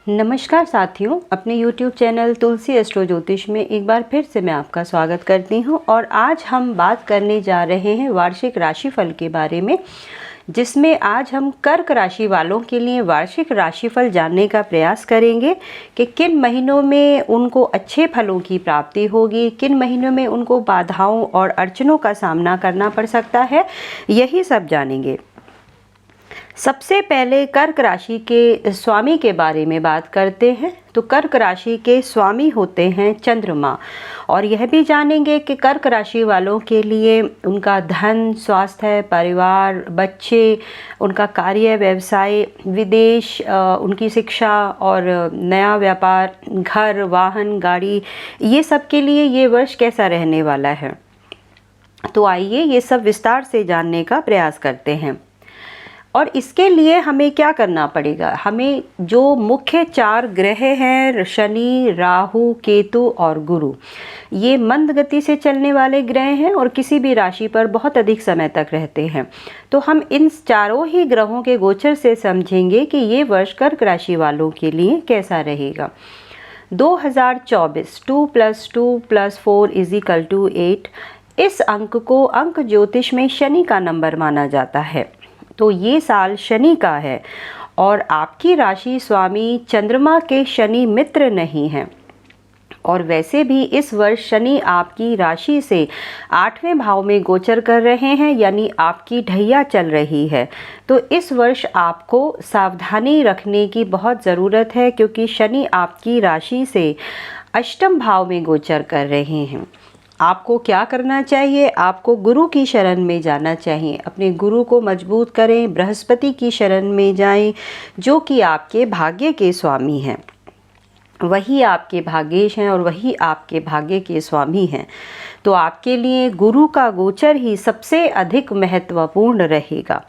नमस्कार साथियों, अपने YouTube चैनल तुलसी एस्ट्रो ज्योतिष में एक बार फिर से मैं आपका स्वागत करती हूं। और आज हम बात करने जा रहे हैं वार्षिक राशिफल के बारे में, जिसमें आज हम कर्क राशि वालों के लिए वार्षिक राशिफल जानने का प्रयास करेंगे कि किन महीनों में उनको अच्छे फलों की प्राप्ति होगी, किन महीनों में उनको बाधाओं और अड़चनों का सामना करना पड़ सकता है, यही सब जानेंगे। सबसे पहले कर्क राशि के स्वामी के बारे में बात करते हैं। तो कर्क राशि के स्वामी होते हैं चंद्रमा। और यह भी जानेंगे कि कर्क राशि वालों के लिए उनका धन, स्वास्थ्य, परिवार, बच्चे, उनका कार्य, व्यवसाय, विदेश, उनकी शिक्षा और नया व्यापार, घर, वाहन, गाड़ी, ये सब के लिए ये वर्ष कैसा रहने वाला है। तो आइए ये सब विस्तार से जानने का प्रयास करते हैं। और इसके लिए हमें क्या करना पड़ेगा, हमें जो मुख्य 4 ग्रह हैं, शनि, राहु, केतु और गुरु, ये मंद गति से चलने वाले ग्रह हैं और किसी भी राशि पर बहुत अधिक समय तक रहते हैं। तो हम इन चारों ही ग्रहों के गोचर से समझेंगे कि ये वर्ष कर्क राशि वालों के लिए कैसा रहेगा। 2024 2 + 2 + 4 = 8, इस अंक को अंक ज्योतिष में शनि का नंबर माना जाता है। तो ये साल शनि का है और आपकी राशि स्वामी चंद्रमा के शनि मित्र नहीं हैं। और वैसे भी इस वर्ष शनि आपकी राशि से 8वें भाव में गोचर कर रहे हैं, यानी आपकी ढैया चल रही है। तो इस वर्ष आपको सावधानी रखने की बहुत ज़रूरत है, क्योंकि शनि आपकी राशि से 8वें भाव में गोचर कर रहे हैं। आपको क्या करना चाहिए, आपको गुरु की शरण में जाना चाहिए। अपने गुरु को मजबूत करें, बृहस्पति की शरण में जाएं, जो कि आपके भाग्य के स्वामी हैं। वही आपके भाग्येश हैं और वही आपके भाग्य के स्वामी हैं। तो आपके लिए गुरु का गोचर ही सबसे अधिक महत्वपूर्ण रहेगा।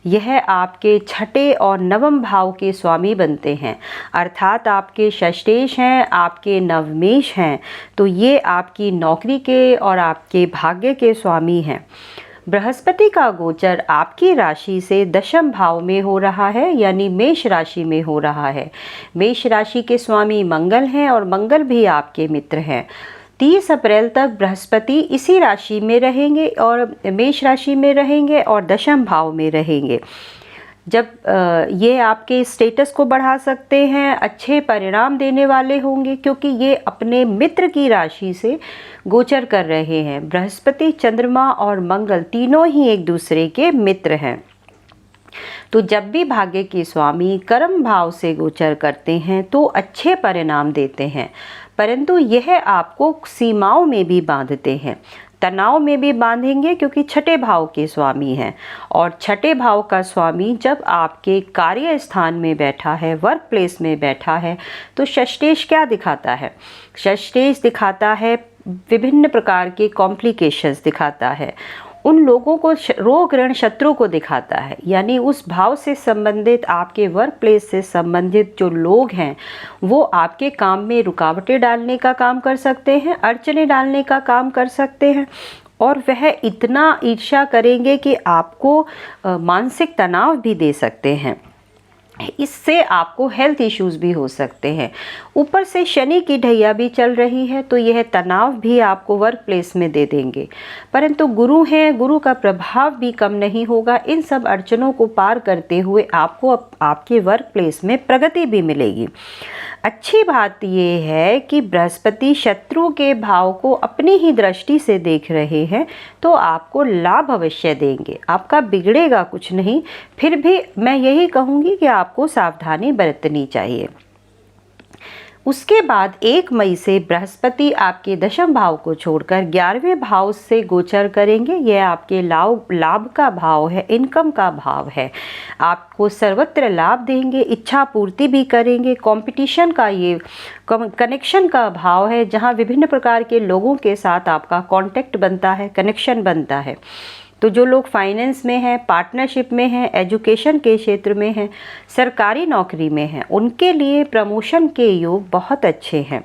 यह आपके 6ठे और 9वें भाव के स्वामी बनते हैं, अर्थात आपके षष्ठेश हैं, आपके नवमेश हैं। तो ये आपकी नौकरी के और आपके भाग्य के स्वामी हैं। बृहस्पति का गोचर आपकी राशि से 10वें भाव में हो रहा है, यानी मेष राशि में हो रहा है। मेष राशि के स्वामी मंगल हैं और मंगल भी आपके मित्र हैं। 30 अप्रैल तक बृहस्पति इसी राशि में रहेंगे और मेष राशि में रहेंगे और 10वें भाव में रहेंगे। जब ये आपके स्टेटस को बढ़ा सकते हैं, अच्छे परिणाम देने वाले होंगे, क्योंकि ये अपने मित्र की राशि से गोचर कर रहे हैं। बृहस्पति, चंद्रमा और मंगल तीनों ही एक दूसरे के मित्र हैं। तो जब भी भाग्य के स्वामी कर्म भाव से गोचर करते हैं तो अच्छे परिणाम देते हैं, परंतु यह आपको सीमाओं में भी बांधते हैं, तनाव में भी बांधेंगे, क्योंकि 6ठे भाव के स्वामी हैं। और 6ठे भाव का स्वामी जब आपके कार्य स्थान में बैठा है, वर्क प्लेस में बैठा है, तो षष्ठेश क्या दिखाता है, षष्ठेश दिखाता है विभिन्न प्रकार के कॉम्प्लिकेशंस दिखाता है, उन लोगों को रोग ऋण शत्रु को दिखाता है। यानी उस भाव से संबंधित, आपके वर्क प्लेस से संबंधित जो लोग हैं, वो आपके काम में रुकावटें डालने का काम कर सकते हैं, अड़चने डालने का काम कर सकते हैं। और वह इतना ईर्ष्या करेंगे कि आपको मानसिक तनाव भी दे सकते हैं। इससे आपको हेल्थ इश्यूज भी हो सकते हैं। ऊपर से शनि की ढैया भी चल रही है, तो यह तनाव भी आपको वर्क प्लेस में दे देंगे। परंतु गुरु हैं, गुरु का प्रभाव भी कम नहीं होगा। इन सब अड़चनों को पार करते हुए आपको आपके वर्क प्लेस में प्रगति भी मिलेगी। अच्छी बात यह है कि बृहस्पति शत्रु के भाव को अपनी ही दृष्टि से देख रहे हैं, तो आपको लाभ अवश्य देंगे, आपका बिगड़ेगा कुछ नहीं। फिर भी मैं यही कहूँगी कि आपको सावधानी बरतनी चाहिए। उसके बाद 1 मई से बृहस्पति आपके 10वें भाव को छोड़कर 11वें भाव से गोचर करेंगे। यह आपके लाभ का भाव है, इनकम का भाव है। आपको सर्वत्र लाभ देंगे, इच्छा पूर्ति भी करेंगे। कंपटीशन का ये कनेक्शन का भाव है, जहां विभिन्न प्रकार के लोगों के साथ आपका कांटेक्ट बनता है, कनेक्शन बनता है। तो जो लोग फाइनेंस में हैं, पार्टनरशिप में हैं, एजुकेशन के क्षेत्र में हैं, सरकारी नौकरी में हैं, उनके लिए प्रमोशन के योग बहुत अच्छे हैं।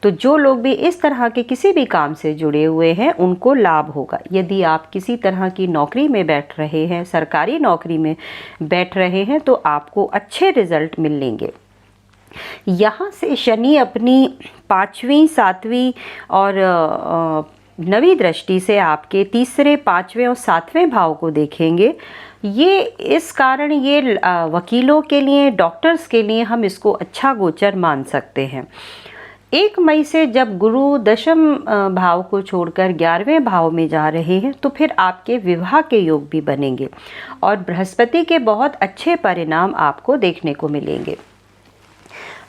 तो जो लोग भी इस तरह के किसी भी काम से जुड़े हुए हैं, उनको लाभ होगा। यदि आप किसी तरह की नौकरी में बैठ रहे हैं, सरकारी नौकरी में बैठ रहे हैं, तो आपको अच्छे रिजल्ट मिलेंगे। यहाँ से शनि अपनी 5वीं 7वीं और 9वीं दृष्टि से आपके 3रे 5वें और 7वें भाव को देखेंगे। ये इस कारण ये वकीलों के लिए, डॉक्टर्स के लिए हम इसको अच्छा गोचर मान सकते हैं। 1 मई से जब गुरु दशम भाव को छोड़कर 11वें भाव में जा रहे हैं तो फिर आपके विवाह के योग भी बनेंगे और बृहस्पति के बहुत अच्छे परिणाम आपको देखने को मिलेंगे।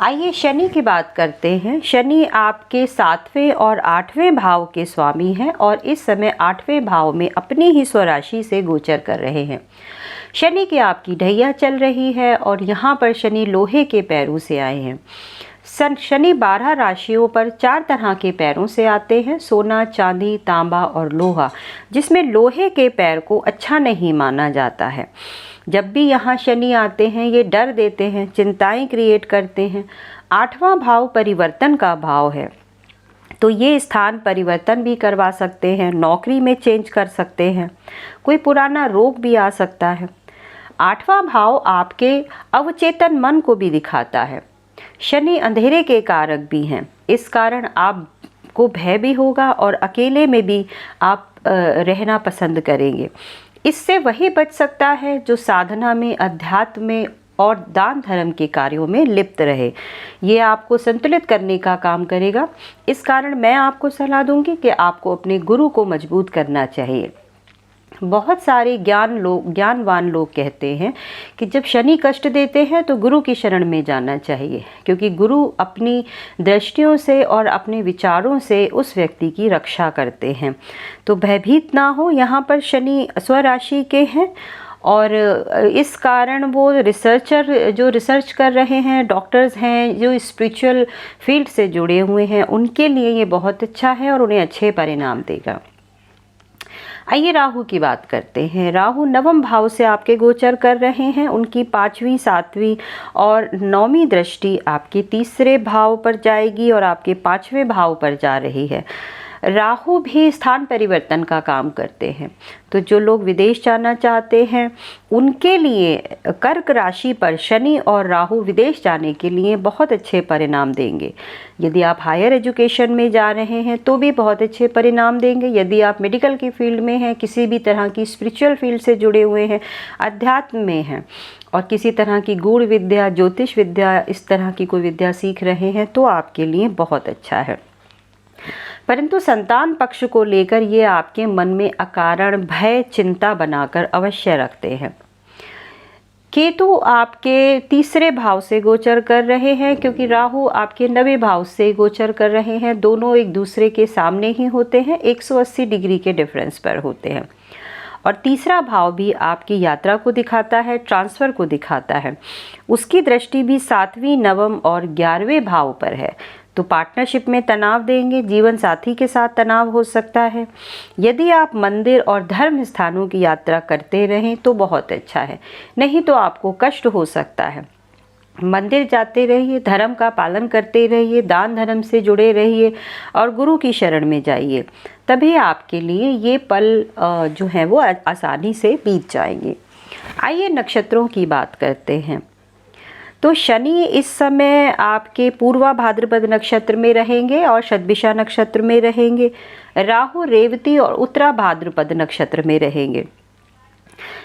आइए शनि की बात करते हैं। शनि आपके 7वें और 8वें भाव के स्वामी हैं और इस समय 8वें भाव में अपनी ही स्वराशि से गोचर कर रहे हैं। शनि की आपकी ढैया चल रही है और यहाँ पर शनि लोहे के पैरों से आए हैं। शनि 12 राशियों पर 4 तरह के पैरों से आते हैं, सोना, चांदी, तांबा और लोहा, जिसमें लोहे के पैर को अच्छा नहीं माना जाता है। जब भी यहाँ शनि आते हैं ये डर देते हैं, चिंताएं क्रिएट करते हैं। 8वां भाव परिवर्तन का भाव है, तो ये स्थान परिवर्तन भी करवा सकते हैं, नौकरी में चेंज कर सकते हैं, कोई पुराना रोग भी आ सकता है। 8वां भाव आपके अवचेतन मन को भी दिखाता है। शनि अंधेरे के कारक भी हैं, इस कारण आपको भय भी होगा और अकेले में भी आप रहना पसंद करेंगे। इससे वही बच सकता है जो साधना में, अध्यात्म में और दान धर्म के कार्यों में लिप्त रहे। ये आपको संतुलित करने का काम करेगा। इस कारण मैं आपको सलाह दूंगी कि आपको अपने गुरु को मजबूत करना चाहिए। बहुत सारे ज्ञानवान लोग कहते हैं कि जब शनि कष्ट देते हैं तो गुरु की शरण में जाना चाहिए, क्योंकि गुरु अपनी दृष्टियों से और अपने विचारों से उस व्यक्ति की रक्षा करते हैं। तो भयभीत ना हो। यहाँ पर शनि स्वराशि के हैं और इस कारण वो रिसर्चर जो रिसर्च कर रहे हैं, डॉक्टर्स हैं जो स्पिरिचुअल फील्ड से जुड़े हुए हैं, उनके लिए ये बहुत अच्छा है और उन्हें अच्छे परिणाम देगा। आइए राहु की बात करते हैं। राहु 9वें भाव से आपके गोचर कर रहे हैं। उनकी 5वीं 7वीं और 9वीं दृष्टि आपके 3रे भाव पर जाएगी और आपके 5वें भाव पर जा रही है। राहु भी स्थान परिवर्तन का काम करते हैं, तो जो लोग विदेश जाना चाहते हैं उनके लिए कर्क राशि पर शनि और राहु विदेश जाने के लिए बहुत अच्छे परिणाम देंगे। यदि आप हायर एजुकेशन में जा रहे हैं तो भी बहुत अच्छे परिणाम देंगे। यदि आप मेडिकल की फील्ड में हैं, किसी भी तरह की स्पिरिचुअल फील्ड से जुड़े हुए हैं, अध्यात्म में हैं और किसी तरह की गूढ़ विद्या, ज्योतिष विद्या, इस तरह की कोई विद्या सीख रहे हैं तो आपके लिए बहुत अच्छा है। परंतु संतान पक्ष को लेकर ये आपके मन में अकारण भय, चिंता बनाकर अवश्य रखते हैं। केतु आपके 3रे भाव से गोचर कर रहे हैं, क्योंकि राहु आपके 9वें भाव से गोचर कर रहे हैं। दोनों एक दूसरे के सामने ही होते हैं, 180 डिग्री के डिफरेंस पर होते हैं। और 3रा भाव भी आपकी यात्रा को दिखाता है, ट्रांसफ़र को दिखाता है। उसकी दृष्टि भी 7वीं, 9वें और 11वें भाव पर है, तो पार्टनरशिप में तनाव देंगे, जीवन साथी के साथ तनाव हो सकता है। यदि आप मंदिर और धर्म स्थानों की यात्रा करते रहें तो बहुत अच्छा है, नहीं तो आपको कष्ट हो सकता है। मंदिर जाते रहिए, धर्म का पालन करते रहिए, दान धर्म से जुड़े रहिए और गुरु की शरण में जाइए, तभी आपके लिए ये पल जो हैं वो आसानी से बीत जाएंगे। आइए नक्षत्रों की बात करते हैं। तो शनि इस समय आपके पूर्वा भाद्रपद नक्षत्र में रहेंगे और शतभिषा नक्षत्र में रहेंगे। राहु रेवती और उत्तरा भाद्रपद नक्षत्र में रहेंगे।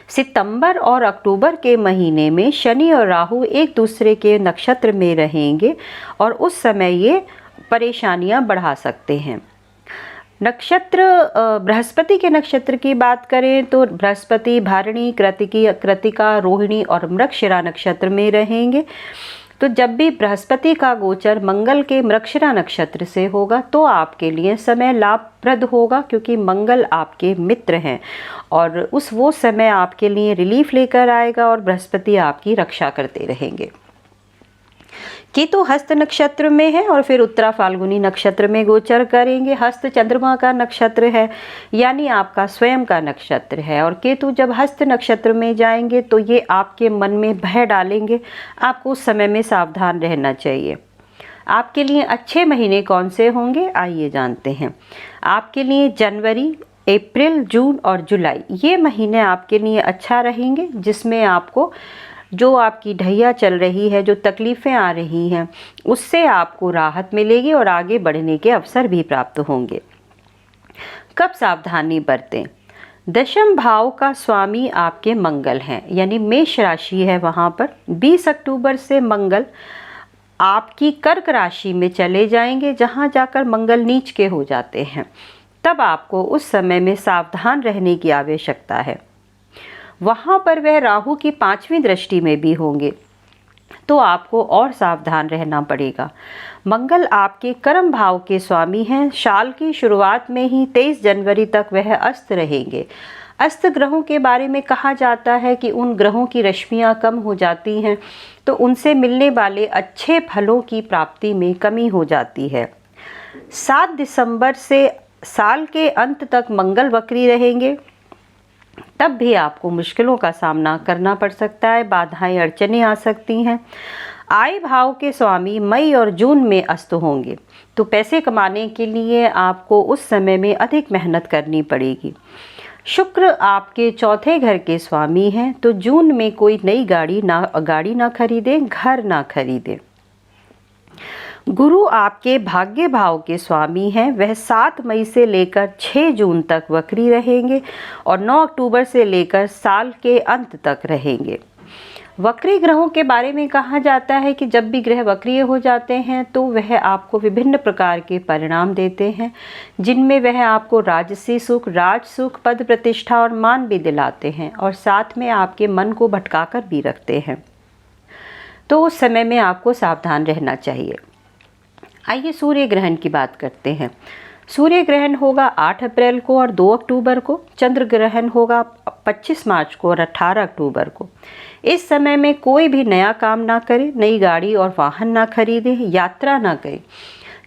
सितंबर और अक्टूबर के महीने में शनि और राहु एक दूसरे के नक्षत्र में रहेंगे और उस समय ये परेशानियां बढ़ा सकते हैं। नक्षत्र बृहस्पति के नक्षत्र की बात करें तो बृहस्पति भरणी, कृतिका, रोहिणी और मृगशिरा नक्षत्र में रहेंगे। तो जब भी बृहस्पति का गोचर मंगल के मृगशिरा नक्षत्र से होगा तो आपके लिए समय लाभप्रद होगा, क्योंकि मंगल आपके मित्र हैं और वो समय आपके लिए रिलीफ लेकर आएगा और बृहस्पति आपकी रक्षा करते रहेंगे। केतु हस्त नक्षत्र में है और फिर उत्तरा फाल्गुनी नक्षत्र में गोचर करेंगे। हस्त चंद्रमा का नक्षत्र है, यानी आपका स्वयं का नक्षत्र है, और केतु जब हस्त नक्षत्र में जाएंगे तो ये आपके मन में भय डालेंगे। आपको उस समय में सावधान रहना चाहिए। आपके लिए अच्छे महीने कौन से होंगे, आइए जानते हैं। आपके लिए जनवरी, अप्रैल, जून और जुलाई ये महीने आपके लिए अच्छा रहेंगे, जिसमें आपको जो आपकी ढैया चल रही है, जो तकलीफ़ें आ रही हैं, उससे आपको राहत मिलेगी और आगे बढ़ने के अवसर भी प्राप्त होंगे। कब सावधानी बरतें? दशम भाव का स्वामी आपके मंगल हैं, यानी मेष राशि है, वहाँ पर 20 अक्टूबर से मंगल आपकी कर्क राशि में चले जाएंगे, जहाँ जाकर मंगल नीच के हो जाते हैं। तब आपको उस समय में सावधान रहने की आवश्यकता है। वहाँ पर वह राहु की 5वीं दृष्टि में भी होंगे, तो आपको और सावधान रहना पड़ेगा। मंगल आपके कर्म भाव के स्वामी हैं। साल की शुरुआत में ही 23 जनवरी तक वह अस्त रहेंगे। अस्त ग्रहों के बारे में कहा जाता है कि उन ग्रहों की रश्मियाँ कम हो जाती हैं, तो उनसे मिलने वाले अच्छे फलों की प्राप्ति में कमी हो जाती है। 7 दिसंबर से साल के अंत तक मंगल वक्री रहेंगे। तब भी आपको मुश्किलों का सामना करना पड़ सकता है, बाधाएं अड़चनें आ सकती हैं। आय भाव के स्वामी मई और जून में अस्त होंगे, तो पैसे कमाने के लिए आपको उस समय में अधिक मेहनत करनी पड़ेगी। शुक्र आपके चौथे घर के स्वामी हैं, तो जून में कोई नई गाड़ी ना खरीदें, घर ना खरीदें। गुरु आपके भाग्य भाव के स्वामी हैं। वह 7 मई से लेकर 6 जून तक वक्री रहेंगे और 9 अक्टूबर से लेकर साल के अंत तक रहेंगे। वक्री ग्रहों के बारे में कहा जाता है कि जब भी ग्रह वक्रीय हो जाते हैं तो वह आपको विभिन्न प्रकार के परिणाम देते हैं, जिनमें वह आपको राजसी सुख, राज सुख, पद प्रतिष्ठा और मान भी दिलाते हैं और साथ में आपके मन को भटका कर भी रखते हैं। तो उस समय में आपको सावधान रहना चाहिए। आइए सूर्य ग्रहण की बात करते हैं। सूर्य ग्रहण होगा 8 अप्रैल को और 2 अक्टूबर को। चंद्र ग्रहण होगा 25 मार्च को और 18 अक्टूबर को। इस समय में कोई भी नया काम ना करें, नई गाड़ी और वाहन ना खरीदें, यात्रा ना करें।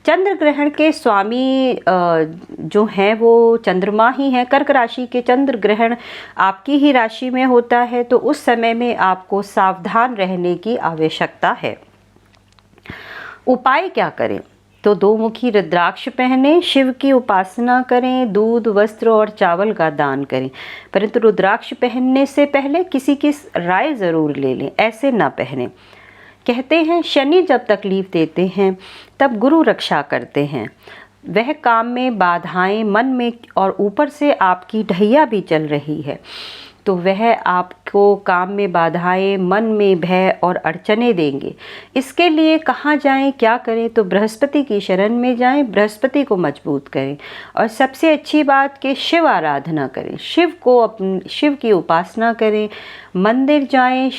चंद्र ग्रहण के स्वामी जो हैं वो चंद्रमा ही हैं। कर्क राशि के चंद्र ग्रहण आपकी ही राशि में होता है, तो उस समय में आपको सावधान रहने की आवश्यकता है। उपाय क्या करें? तो 2 मुखी रुद्राक्ष पहने, शिव की उपासना करें, दूध, वस्त्र और चावल का दान करें। परंतु रुद्राक्ष पहनने से पहले किसी की राय ज़रूर ले लें, ऐसे ना पहने। कहते हैं शनि जब तकलीफ देते हैं तब गुरु रक्षा करते हैं। वह काम में बाधाएं, मन में और ऊपर से आपकी ढैया भी चल रही है, तो वह आपको काम में बाधाएं, मन में भय और अड़चने देंगे। इसके लिए कहाँ जाएं, क्या करें? तो बृहस्पति की शरण में जाएं, बृहस्पति को मजबूत करें और सबसे अच्छी बात कि शिव आराधना करें, शिव की उपासना करें, मंदिर जाएं,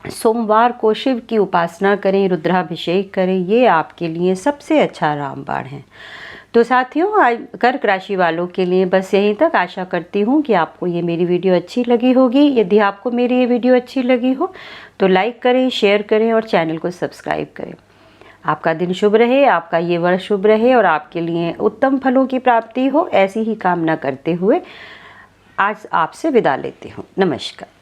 सोमवार को शिव की उपासना करें, रुद्राभिषेक करें। ये आपके लिए सबसे अच्छा रामबाण है। तो साथियों, आज कर्क राशि वालों के लिए बस यहीं तक। आशा करती हूँ कि आपको ये मेरी वीडियो अच्छी लगी होगी। यदि आपको मेरी ये वीडियो अच्छी लगी हो तो लाइक करें, शेयर करें और चैनल को सब्सक्राइब करें। आपका दिन शुभ रहे, आपका ये वर्ष शुभ रहे और आपके लिए उत्तम फलों की प्राप्ति हो, ऐसी ही कामना करते हुए आज आपसे विदा लेती हूँ। नमस्कार।